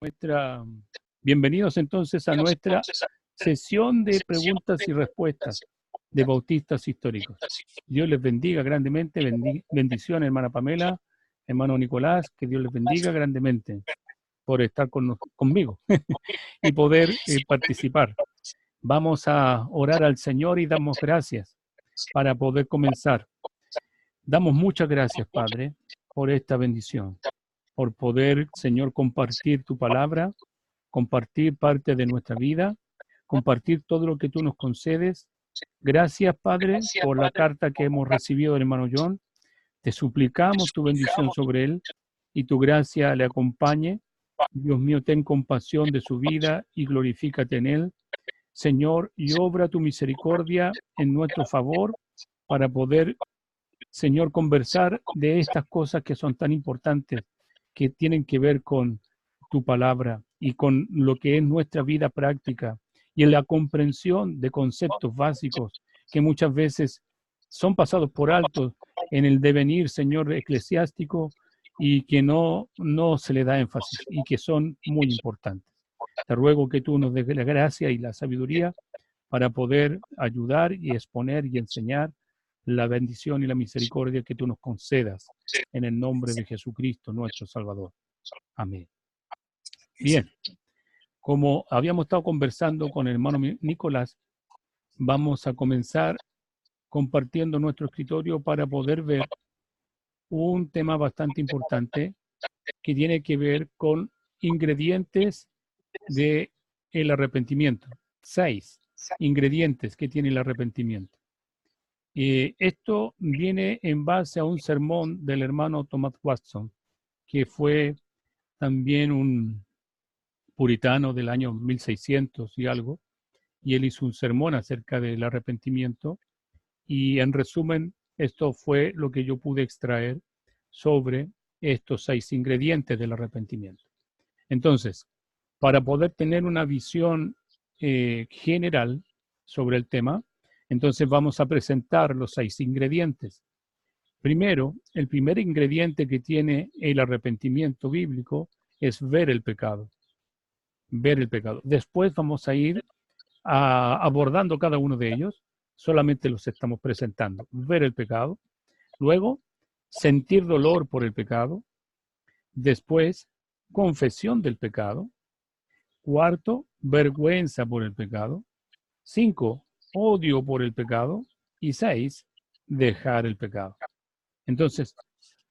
nuestra... Bienvenidos entonces a nuestra sesión de preguntas y respuestas de bautistas históricos. Dios les bendiga grandemente, bendición hermana Pamela, hermano Nicolás, que Dios les bendiga grandemente por estar conmigo y poder participar. Vamos a orar al Señor y damos gracias para poder comenzar. Damos muchas gracias, Padre, por esta bendición, por poder, Señor, compartir tu palabra, compartir parte de nuestra vida, compartir todo lo que tú nos concedes. Gracias, Padre, por la carta que hemos recibido del hermano John. Te suplicamos tu bendición sobre él y tu gracia le acompañe. Dios mío, ten compasión de su vida y glorifícate en él. Señor, y obra tu misericordia en nuestro favor para poder, Señor, conversar de estas cosas que son tan importantes, que tienen que ver con tu palabra y con lo que es nuestra vida práctica y en la comprensión de conceptos básicos que muchas veces son pasados por alto en el devenir, Señor, eclesiástico y que no se le da énfasis y que son muy importantes. Te ruego que tú nos des la gracia y la sabiduría para poder ayudar y exponer y enseñar la bendición y la misericordia que tú nos concedas en el nombre de Jesucristo, nuestro Salvador. Amén. Bien, como habíamos estado conversando con el hermano Nicolás, vamos a comenzar compartiendo nuestro escritorio para poder ver un tema bastante importante que tiene que ver con ingredientes del arrepentimiento. 6 ingredientes que tiene el arrepentimiento. Esto viene en base a un sermón del hermano Thomas Watson, que fue también un puritano del año 1600 y algo, y él hizo un sermón acerca del arrepentimiento, y en resumen, esto fue lo que yo pude extraer sobre estos 6 ingredientes del arrepentimiento. Entonces, para poder tener una visión general sobre el tema, entonces vamos a presentar los 6 ingredientes. Primero, el primer ingrediente que tiene el arrepentimiento bíblico es ver el pecado. Ver el pecado. Después vamos a ir abordando cada uno de ellos, solamente los estamos presentando. Ver el pecado. Luego, sentir dolor por el pecado. Después, confesión del pecado. Cuarto, vergüenza por el pecado. 5, odio por el pecado. Y 6, dejar el pecado. Entonces,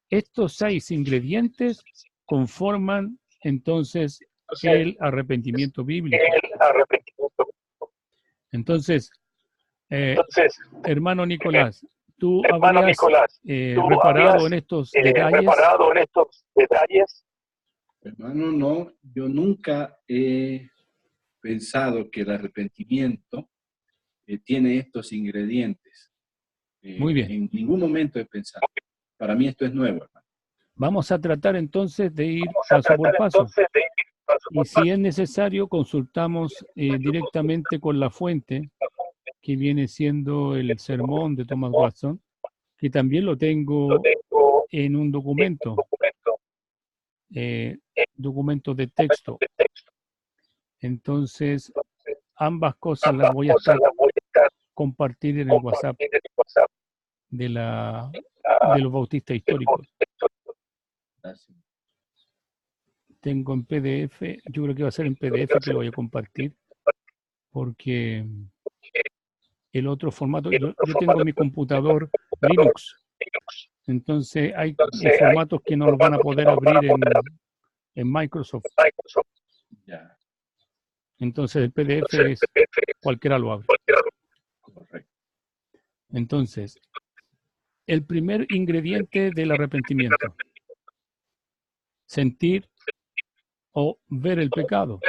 estos 6 ingredientes conforman entonces el arrepentimiento bíblico. Entonces, hermano Nicolás, ¿tú habrías reparado en estos detalles? Hermano, no, yo nunca he pensado que el arrepentimiento tiene estos ingredientes. Muy bien. En ningún momento he pensado. Para mí esto es nuevo, hermano. Vamos a tratar entonces de ir paso por paso. Y si es necesario, consultamos directamente con la fuente, que viene siendo el sermón de Thomas Watson, que también lo tengo en un documento, documento de texto. Entonces, ambas cosas las voy a estar compartir en el WhatsApp de los bautistas históricos. Tengo en PDF, yo creo que va a ser en PDF que lo voy a compartir, porque el otro formato, yo tengo mi computador Linux, entonces hay formatos que no los van a poder abrir en Microsoft. Entonces el PDF es, cualquiera lo abre. Entonces, el primer ingrediente del arrepentimiento, sentir o ver el pecado,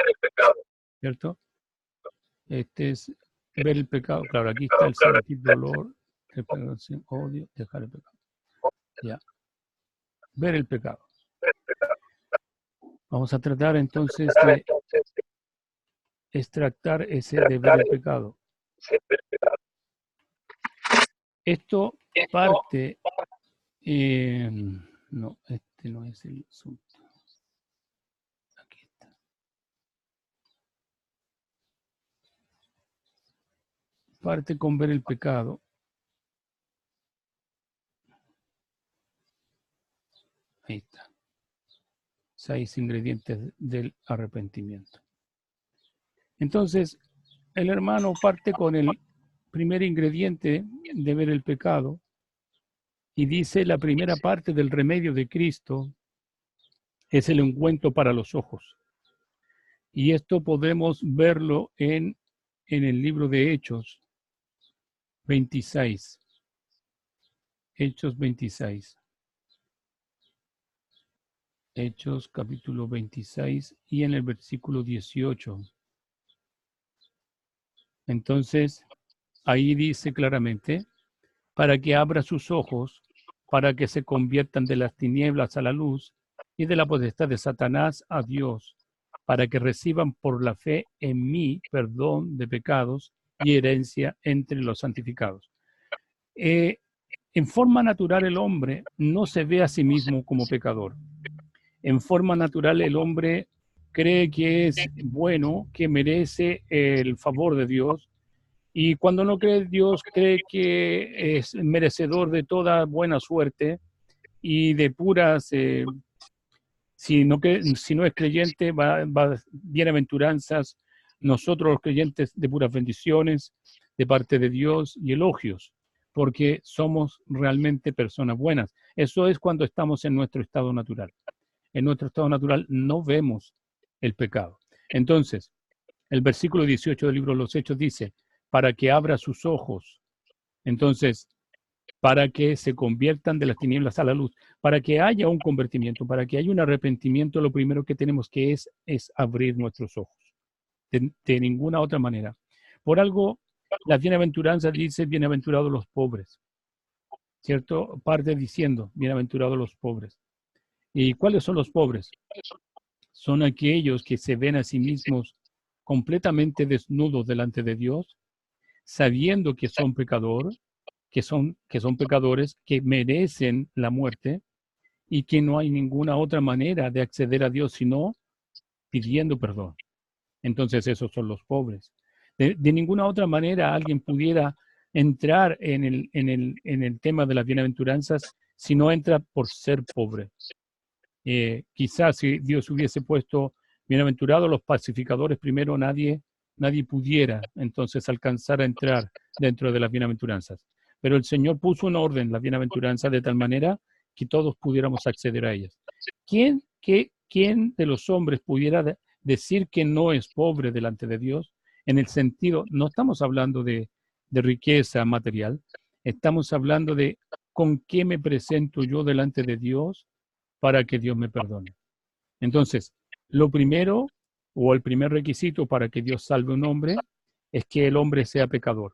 ¿cierto? Este es ver el pecado. Claro, aquí está el sentir dolor, reparación, odio, dejar el pecado. Ya. Ver el pecado. Vamos a tratar entonces de extractar ese de ver el pecado. Esto parte, no, este no es el asunto. Aquí está. parte con ver el pecado. Ahí está. 6 ingredientes del arrepentimiento. Entonces, el hermano parte con el primer ingrediente de ver el pecado y dice la primera parte del remedio de Cristo es el ungüento para los ojos. Y esto podemos verlo en el libro de Hechos 26. Hechos 26. Hechos capítulo 26 y en el versículo 18. Entonces, ahí dice claramente, para que abra sus ojos, para que se conviertan de las tinieblas a la luz y de la potestad de Satanás a Dios, para que reciban por la fe en mí perdón de pecados y herencia entre los santificados. En forma natural el hombre no se ve a sí mismo como pecador. En forma natural el hombre cree que es bueno, que merece el favor de Dios, y cuando no cree en Dios cree que es merecedor de toda buena suerte y de puras, si no es creyente, bienaventuranzas, nosotros los creyentes de puras bendiciones de parte de Dios y elogios, porque somos realmente personas buenas. Eso es cuando estamos en nuestro estado natural. En nuestro estado natural no vemos el pecado. Entonces, el versículo 18 del libro de los Hechos dice, para que abra sus ojos. Entonces, para que se conviertan de las tinieblas a la luz, para que haya un convertimiento, para que haya un arrepentimiento, lo primero que tenemos que es abrir nuestros ojos. De ninguna otra manera. Por algo, la bienaventuranza dice, bienaventurados los pobres, ¿cierto? Parte diciendo, bienaventurados los pobres. ¿Y cuáles son los pobres? Son aquellos que se ven a sí mismos completamente desnudos delante de Dios, sabiendo que son pecadores, que son pecadores, que merecen la muerte y que no hay ninguna otra manera de acceder a Dios sino pidiendo perdón. Entonces esos son los pobres. De ninguna otra manera alguien pudiera entrar en el tema de las bienaventuranzas si no entra por ser pobre. Quizás si Dios hubiese puesto bienaventurados los pacificadores primero, nadie pudiera entonces alcanzar a entrar dentro de las bienaventuranzas. Pero el Señor puso un orden, la bienaventuranza, de tal manera que todos pudiéramos acceder a ellas. ¿Quién de los hombres pudiera decir que no es pobre delante de Dios? En el sentido, no estamos hablando de riqueza material, estamos hablando de con qué me presento yo delante de Dios para que Dios me perdone. Entonces, lo primero o el primer requisito para que Dios salve a un hombre es que el hombre sea pecador,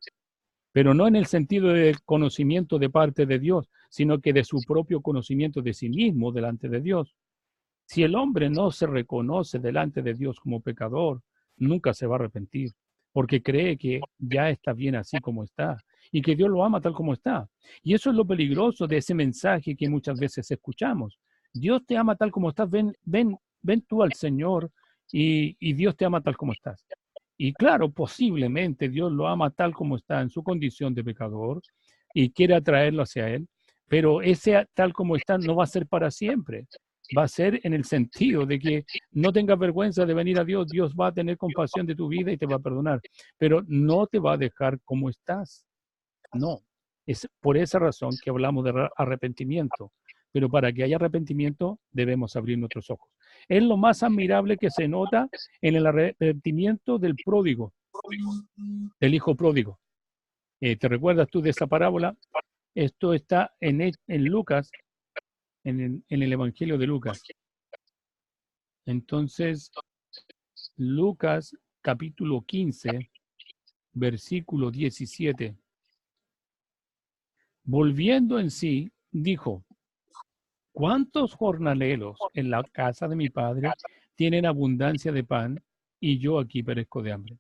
pero no en el sentido del conocimiento de parte de Dios, sino que de su propio conocimiento de sí mismo delante de Dios. Si el hombre no se reconoce delante de Dios como pecador, nunca se va a arrepentir, porque cree que ya está bien así como está y que Dios lo ama tal como está. Y eso es lo peligroso de ese mensaje que muchas veces escuchamos. Dios te ama tal como estás, ven tú al Señor y Dios te ama tal como estás. Y claro, posiblemente Dios lo ama tal como está en su condición de pecador y quiere atraerlo hacia Él, pero ese tal como está no va a ser para siempre. Va a ser en el sentido de que no tengas vergüenza de venir a Dios. Dios va a tener compasión de tu vida y te va a perdonar, pero no te va a dejar como estás. No. Es por esa razón que hablamos de arrepentimiento. Pero para que haya arrepentimiento debemos abrir nuestros ojos. Es lo más admirable que se nota en el arrepentimiento del pródigo, del hijo pródigo. ¿Te recuerdas tú de esa parábola? Esto está en Lucas, en el Evangelio de Lucas. Entonces, Lucas capítulo 15, versículo 17. Volviendo en sí, dijo, ¿cuántos jornaleros en la casa de mi padre tienen abundancia de pan y yo aquí perezco de hambre?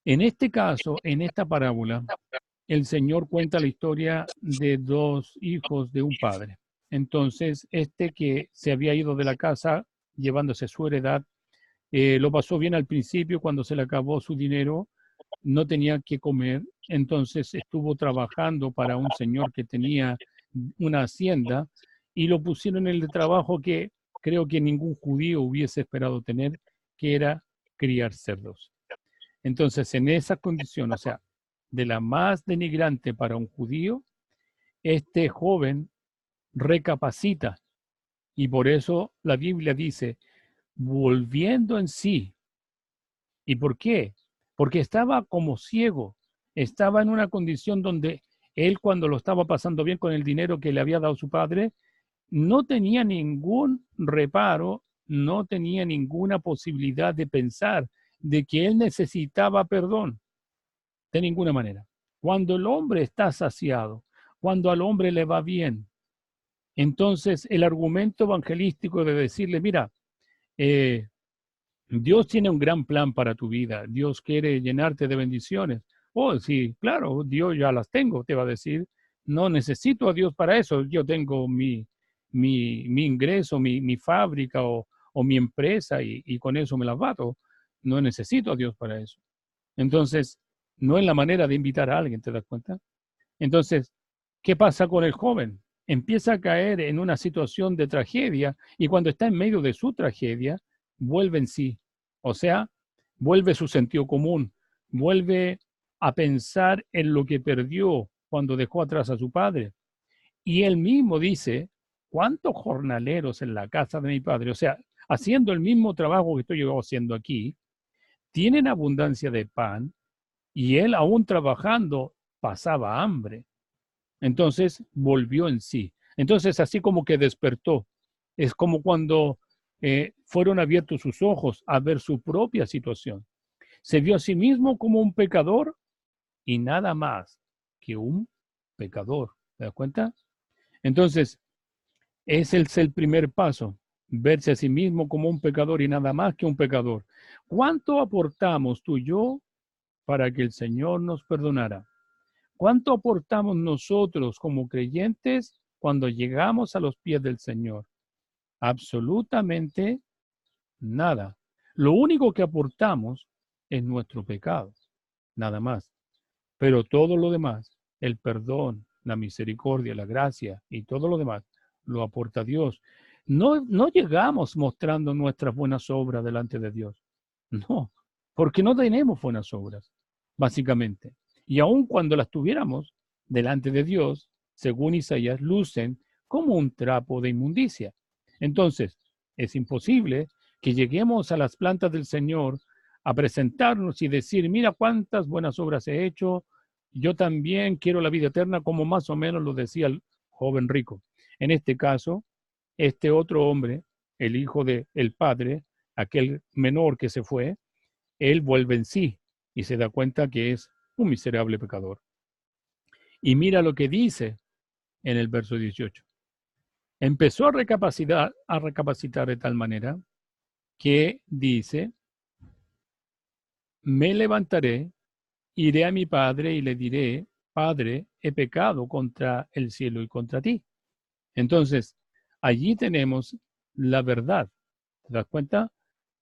En este caso, en esta parábola, el Señor cuenta la historia de dos hijos de un padre. Entonces, este que se había ido de la casa llevándose su heredad, lo pasó bien al principio cuando se le acabó su dinero, no tenía que comer, entonces estuvo trabajando para un señor que tenía una hacienda y lo pusieron en el trabajo que creo que ningún judío hubiese esperado tener, que era criar cerdos. Entonces, en esa condición, o sea, de la más denigrante para un judío, este joven recapacita y por eso la Biblia dice, volviendo en sí. ¿Y por qué? Porque estaba como ciego, estaba en una condición donde él cuando lo estaba pasando bien con el dinero que le había dado su padre, no tenía ningún reparo, no tenía ninguna posibilidad de pensar de que él necesitaba perdón, de ninguna manera. Cuando el hombre está saciado, cuando al hombre le va bien, entonces el argumento evangelístico de decirle, mira, eh, Dios tiene un gran plan para tu vida. Dios quiere llenarte de bendiciones. Oh, sí, claro, Dios ya las tengo, te va a decir. No necesito a Dios para eso. Yo tengo mi ingreso, mi fábrica o mi empresa y con eso me las bato. No necesito a Dios para eso. Entonces, no es la manera de invitar a alguien, ¿te das cuenta? Entonces, ¿qué pasa con el joven? Empieza a caer en una situación de tragedia y cuando está en medio de su tragedia, vuelve en sí. O sea, vuelve su sentido común, vuelve a pensar en lo que perdió cuando dejó atrás a su padre. Y él mismo dice, ¿cuántos jornaleros en la casa de mi padre? O sea, haciendo el mismo trabajo que estoy yo haciendo aquí, tienen abundancia de pan y él aún trabajando pasaba hambre. Entonces volvió en sí. Entonces así como que despertó. Es como cuando fueron abiertos sus ojos a ver su propia situación. Se vio a sí mismo como un pecador y nada más que un pecador. ¿Te das cuenta? Entonces, ese es el primer paso, verse a sí mismo como un pecador y nada más que un pecador. ¿Cuánto aportamos tú y yo para que el Señor nos perdonara? ¿Cuánto aportamos nosotros como creyentes cuando llegamos a los pies del Señor? Absolutamente nada. Lo único que aportamos es nuestro pecado, nada más. Pero todo lo demás, el perdón, la misericordia, la gracia y todo lo demás, lo aporta Dios. No llegamos mostrando nuestras buenas obras delante de Dios. No, porque no tenemos buenas obras, básicamente. Y aun cuando las tuviéramos delante de Dios, según Isaías, lucen como un trapo de inmundicia. Entonces, es imposible que lleguemos a las plantas del Señor a presentarnos y decir, mira cuántas buenas obras he hecho, yo también quiero la vida eterna, como más o menos lo decía el joven rico. En este caso, este otro hombre, el hijo del padre, aquel menor que se fue, él vuelve en sí y se da cuenta que es un miserable pecador. Y mira lo que dice en el verso 18. Empezó a recapacitar de tal manera que dice, me levantaré, iré a mi padre y le diré, Padre, he pecado contra el cielo y contra ti. Entonces, allí tenemos la verdad. ¿Te das cuenta?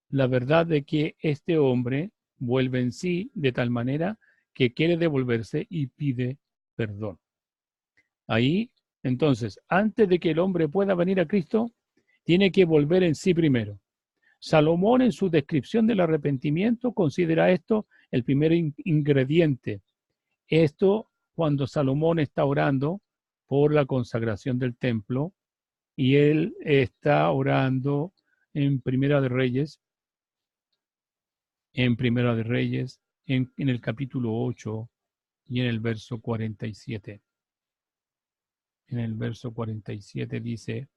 La verdad de que este hombre vuelve en sí de tal manera que quiere devolverse y pide perdón. Ahí, entonces, antes de que el hombre pueda venir a Cristo, tiene que volver en sí primero. Salomón en su descripción del arrepentimiento considera esto el primer ingrediente. Esto cuando Salomón está orando por la consagración del templo y él está orando en Primera de Reyes, en el capítulo 8 y en el verso 47. En el verso 47 dice,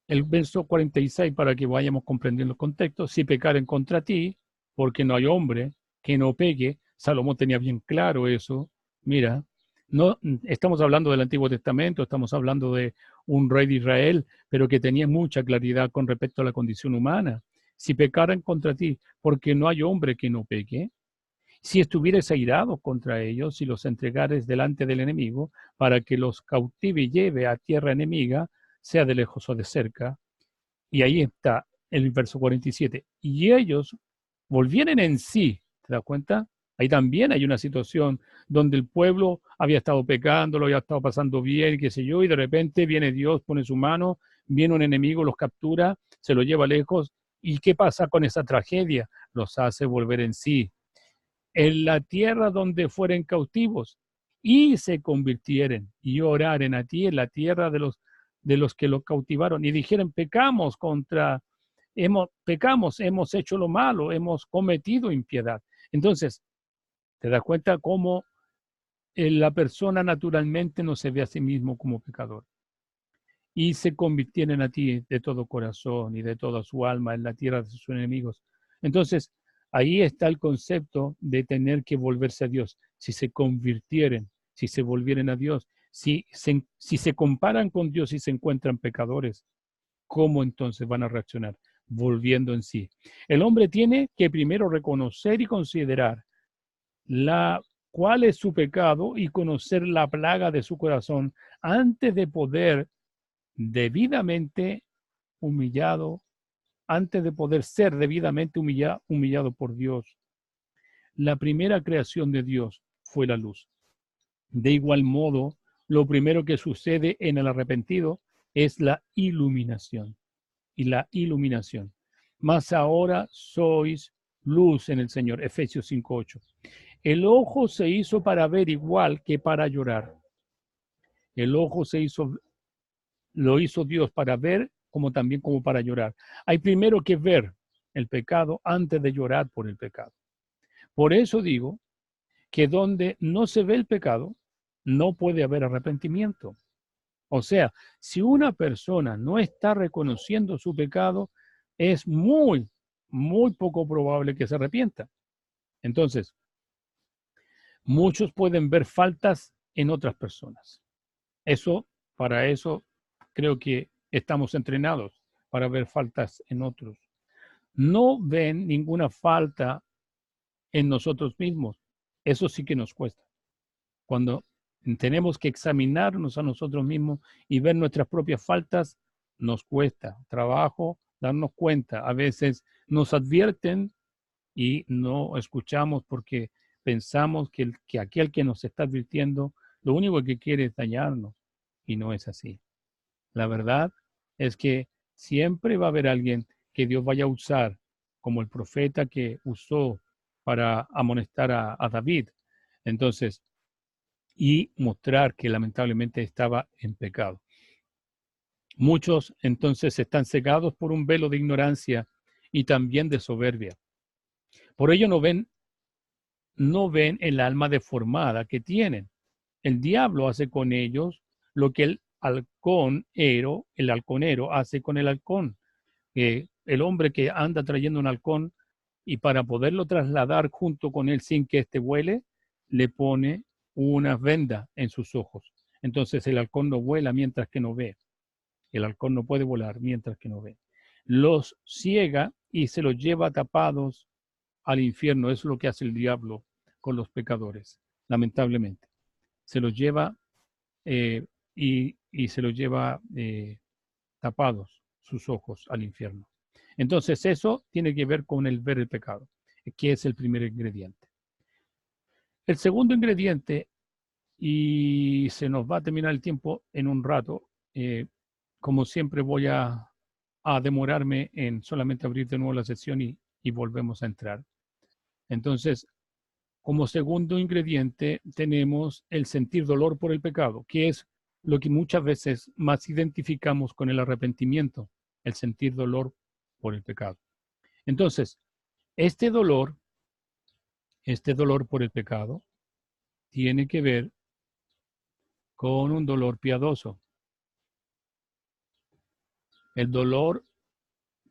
el verso 46 para que vayamos comprendiendo el contexto, si pecaren contra ti, porque no hay hombre que no peque. Salomón tenía bien claro eso. Mira, no estamos hablando del Antiguo Testamento, estamos hablando de un rey de Israel, pero que tenía mucha claridad con respecto a la condición humana. Si pecaran contra ti, porque no hay hombre que no peque. Si estuvieres airado contra ellos, si los entregares delante del enemigo, para que los cautive y lleve a tierra enemiga, sea de lejos o de cerca. Y ahí está el verso 47. Y ellos volvieren en sí, ¿Te das cuenta? Ahí también hay una situación donde el pueblo había estado pecando, lo había estado pasando bien, qué sé yo, y de repente viene Dios, pone su mano, viene un enemigo, los captura, se los lleva lejos. ¿Y qué pasa con esa tragedia? Los hace volver en sí. En la tierra donde fueren cautivos y se convirtieren y oraren a ti en la tierra de los que los cautivaron y dijeron, pecamos, hemos hecho lo malo, hemos cometido impiedad. Entonces, ¿te das cuenta cómo la persona naturalmente no se ve a sí mismo como pecador? Y se convirtieron a ti de todo corazón y de toda su alma en la tierra de sus enemigos. Entonces, ahí está el concepto de tener que volverse a Dios. Si se convirtieren, si se volvieren a Dios, si se comparan con Dios y se encuentran pecadores, ¿cómo entonces van a reaccionar? Volviendo en sí. El hombre tiene que primero reconocer y considerar cuál es su pecado y conocer la plaga de su corazón antes de poder debidamente humillado, antes de poder ser debidamente humillado por Dios. La primera creación de Dios fue la luz. De igual modo, lo primero que sucede en el arrepentido es la iluminación. Y la iluminación. Mas ahora sois luz en el Señor. Efesios 5:8. El ojo se hizo para ver igual que para llorar. El ojo lo hizo Dios para ver como también como para llorar. Hay primero que ver el pecado antes de llorar por el pecado. Por eso digo que donde no se ve el pecado, no puede haber arrepentimiento. O sea, si una persona no está reconociendo su pecado, es muy, muy poco probable que se arrepienta. Entonces, muchos pueden ver faltas en otras personas. Para eso, creo que estamos entrenados para ver faltas en otros. No ven ninguna falta en nosotros mismos. Eso sí que nos cuesta. Cuando tenemos que examinarnos a nosotros mismos y ver nuestras propias faltas, nos cuesta trabajo darnos cuenta. A veces nos advierten y no escuchamos porque pensamos que aquel que nos está advirtiendo lo único que quiere es dañarnos y no es así. La verdad es que siempre va a haber alguien que Dios vaya a usar, como el profeta que usó para amonestar a David. Entonces, y mostrar que lamentablemente estaba en pecado. Muchos entonces están cegados por un velo de ignorancia y también de soberbia. Por ello no ven el alma deformada que tienen. El diablo hace con ellos lo que el halconero hace con el halcón. El hombre que anda trayendo un halcón y para poderlo trasladar junto con él sin que éste vuele, le pone una venda en sus ojos. Entonces el halcón no vuela mientras que no ve. El halcón no puede volar mientras que no ve. Los ciega y se los lleva tapados al infierno. Eso es lo que hace el diablo con los pecadores, lamentablemente. Se los lleva y se los lleva tapados sus ojos al infierno. Entonces eso tiene que ver con el ver el pecado, que es el primer ingrediente. El segundo ingrediente, y se nos va a terminar el tiempo en un rato, como siempre voy a demorarme en solamente abrir de nuevo la sesión y volvemos a entrar. Entonces, como segundo ingrediente tenemos el sentir dolor por el pecado, que es lo que muchas veces más identificamos con el arrepentimiento, el sentir dolor por el pecado. Entonces, este dolor por el pecado, tiene que ver con un dolor piadoso. El dolor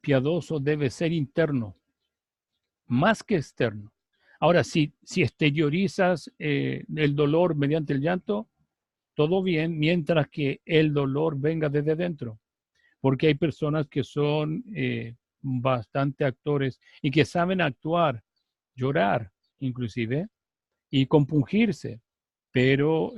piadoso debe ser interno, más que externo. Ahora, si exteriorizas el dolor mediante el llanto, todo bien, mientras que el dolor venga desde dentro. Porque hay personas que son bastante actores y que saben actuar, llorar inclusive, y compungirse, pero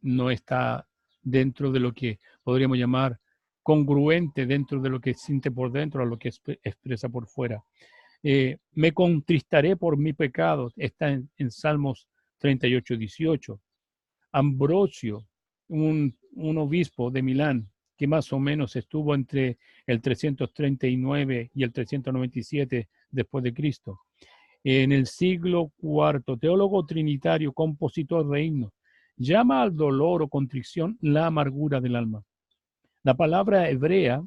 no está dentro de lo que podríamos llamar congruente dentro de lo que siente por dentro a lo que expresa por fuera. Me contristaré por mi pecado, está en Salmos 38, 18. Ambrosio, un obispo de Milán, que más o menos estuvo entre el 339 y el 397 después de Cristo. En el siglo IV, teólogo trinitario, compositor de himnos, llama al dolor o contrición la amargura del alma. La palabra hebrea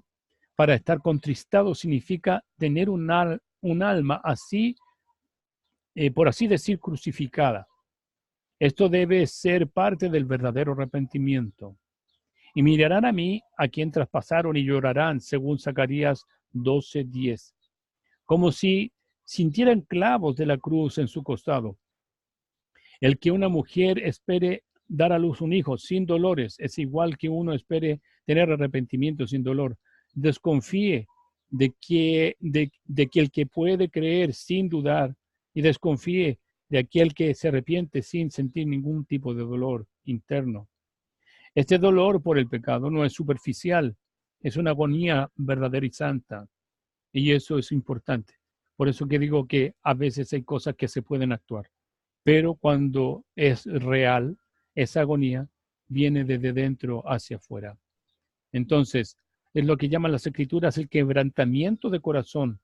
para estar contristado significa tener un alma así, por así decir, crucificada. Esto debe ser parte del verdadero arrepentimiento. Y mirarán a mí, a quien traspasaron, y llorarán, según Zacarías 12:10, como si sintieran clavos de la cruz en su costado. El que una mujer espere dar a luz un hijo sin dolores es igual que uno espere tener arrepentimiento sin dolor. Desconfíe de que el que puede creer sin dudar, y desconfíe de aquel que se arrepiente sin sentir ningún tipo de dolor interno. Este dolor por el pecado no es superficial, es una agonía verdadera y santa, y eso es importante. Por eso que digo que a veces hay cosas que se pueden actuar, pero cuando es real, esa agonía viene desde dentro hacia afuera. Entonces, es lo que llaman las escrituras el quebrantamiento de corazón.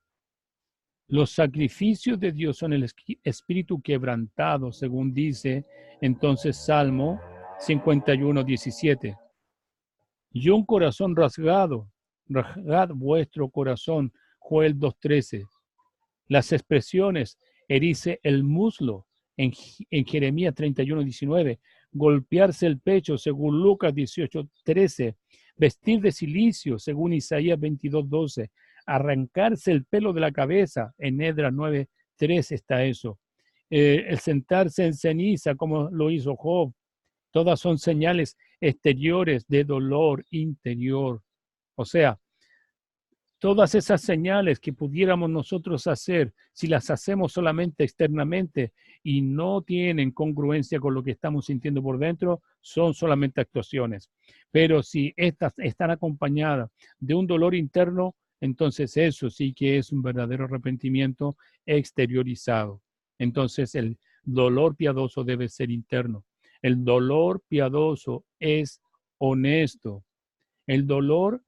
Los sacrificios de Dios son el espíritu quebrantado, según dice entonces Salmo 51:17. Y un corazón rasgado, rasgad vuestro corazón, Joel 2:13. Las expresiones erice el muslo en Jeremías 31:19, golpearse el pecho según Lucas 18:13, vestir de silicio según Isaías 22:12, arrancarse el pelo de la cabeza en Esdras 9:3 está eso. El sentarse en ceniza como lo hizo Job, todas son señales exteriores de dolor interior. O sea, todas esas señales que pudiéramos nosotros hacer, si las hacemos solamente externamente y no tienen congruencia con lo que estamos sintiendo por dentro, son solamente actuaciones. Pero si estas están acompañadas de un dolor interno, entonces eso sí que es un verdadero arrepentimiento exteriorizado. Entonces el dolor piadoso debe ser interno. El dolor piadoso es honesto. El dolor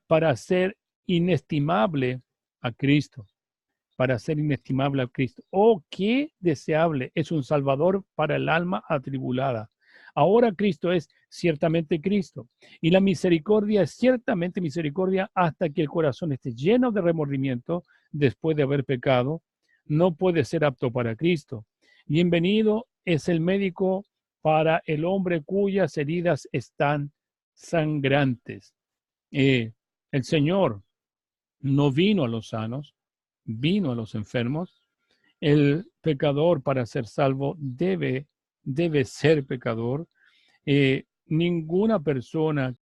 para ser inestimable a Cristo, para ser inestimable a Cristo. Oh, qué deseable es un Salvador para el alma atribulada. Ahora Cristo es ciertamente Cristo y la misericordia es ciertamente misericordia hasta que el corazón esté lleno de remordimiento después de haber pecado. No puede ser apto para Cristo. Bienvenido es el médico para el hombre cuyas heridas están sangrantes. El Señor no vino a los sanos, vino a los enfermos. El pecador para ser salvo debe ser pecador. Ninguna persona